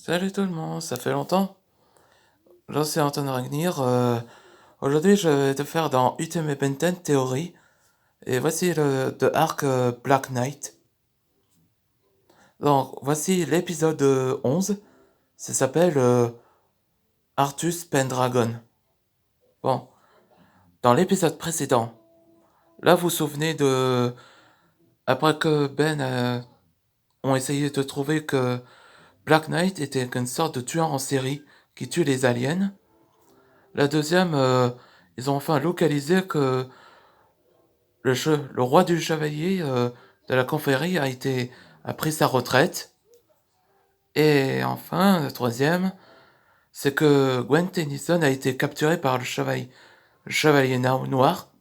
Salut tout le monde, ça fait longtemps. Je suis Anton Ragnir. Aujourd'hui, je vais te faire dans Ultimate Benten Theory. Et voici le de arc Black Knight. Donc, voici l'épisode 11. Ça s'appelle Artus Pendragon. Bon, dans l'épisode précédent, là vous vous souvenez de... Après que Ben ont essayé de trouver que Black Knight était une sorte de tueur en série qui tue les aliens. La deuxième, ils ont enfin localisé que le roi du chevalier de la confrérie a pris sa retraite. Et enfin, le troisième, c'est que Gwen Tennyson a été capturé par le chevalier noir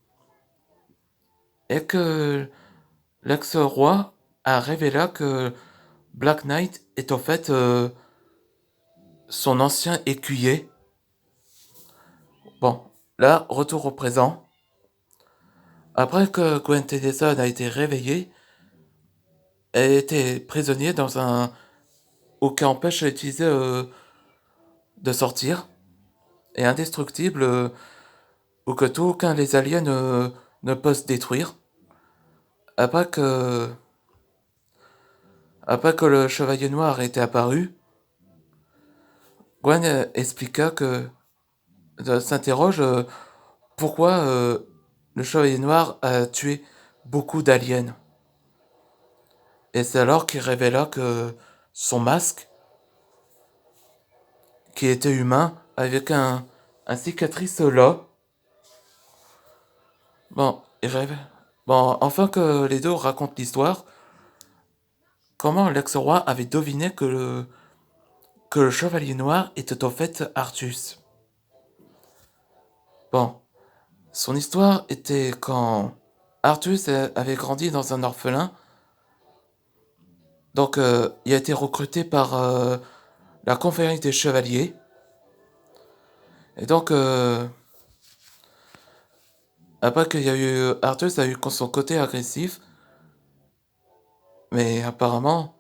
et que l'ex-roi a révélé que Black Knight est en fait son ancien écuyer. Bon, là, retour au présent. Après que Gwen Tennyson a été réveillée, elle était prisonnière dans un... aucun empêche d'utiliser de sortir et indestructible ou que tout aucun des aliens ne peut se détruire. Après que, après que le chevalier noir était apparu, Gwen expliqua que s'interroge pourquoi le chevalier noir a tué beaucoup d'aliens. Et c'est alors qu'il révéla que son masque, qui était humain, avec un cicatrice là, bon, il révèle. Bon, enfin que les deux racontent l'histoire, comment l'ex-roi avait deviné que le chevalier noir était en fait Artus. Bon, son histoire était quand Artus avait grandi dans un orphelin, donc il a été recruté par la confrérie des chevaliers, et donc après qu'il y a eu Artus a eu son côté agressif, mais apparemment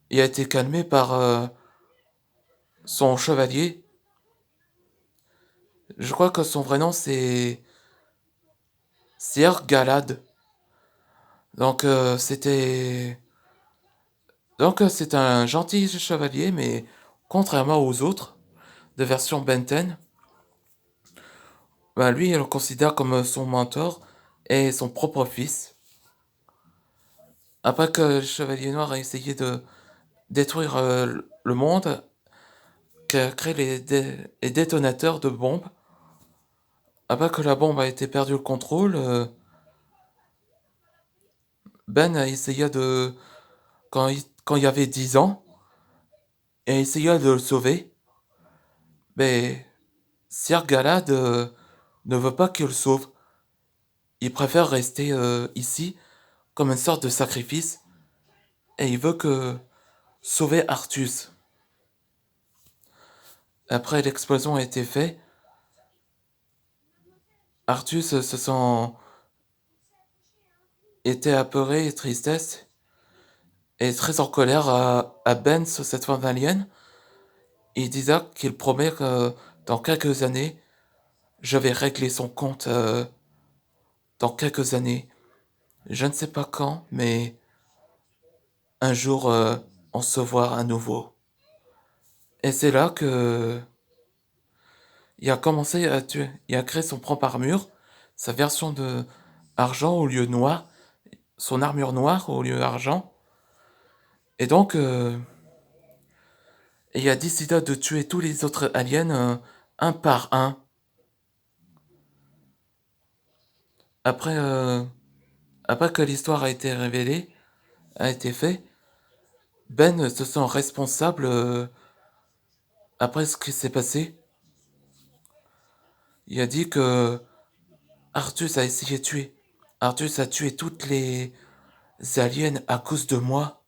il a été calmé par son chevalier. Je crois que son vrai nom c'est Sir Galad. Donc c'est un gentil chevalier, mais contrairement aux autres de version Benten, bah, lui il le considère comme son mentor et son propre fils. Après que le chevalier noir a essayé de détruire le monde, qu'a créé les détonateurs de bombes, après que la bombe a été perdu le contrôle, Ben a essayé de, quand il avait 10 ans, et essaya de le sauver, mais Sir Galad ne veut pas qu'il le sauve. Il préfère rester ici comme une sorte de sacrifice et il veut que sauver Artus. Après l'explosion a été faite, Artus se sent était apeuré et tristesse et très en colère à Ben sur cette forme d'alien. Il disait qu'il promet que dans quelques années, je vais régler son compte dans quelques années. Je ne sais pas quand, mais un jour, on se voit à nouveau. Et c'est là que il a commencé à tuer. Il a créé son propre armure, sa version de argent au lieu noir, son armure noire au lieu argent. Et donc, il a décidé de tuer tous les autres aliens un par un. Après, après que l'histoire a été révélée, a été faite, Ben se sent responsable après ce qui s'est passé. Il a dit que Artus a essayé de tuer. Artus a tué toutes les aliens à cause de moi.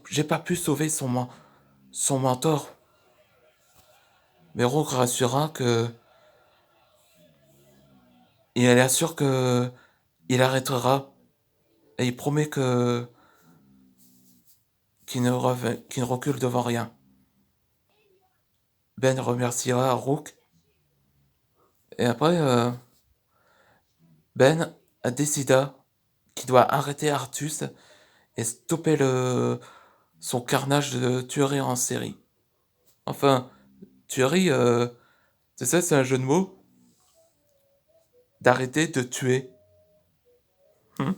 J'ai pas pu sauver son mentor. Mais Rogue rassura que il assure que il arrêtera et il promet que qui ne recule devant rien. Ben remerciera Rook, et après, Ben décida qu'il doit arrêter Artus et stopper son carnage de tuerie en série. Enfin, tuerie, tu sais, c'est un jeu de mots d'arrêter de tuer. Hmm.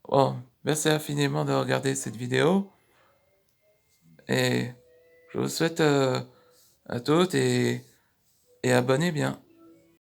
Bon, merci infiniment de regarder cette vidéo et je vous souhaite à toutes et abonnez bien.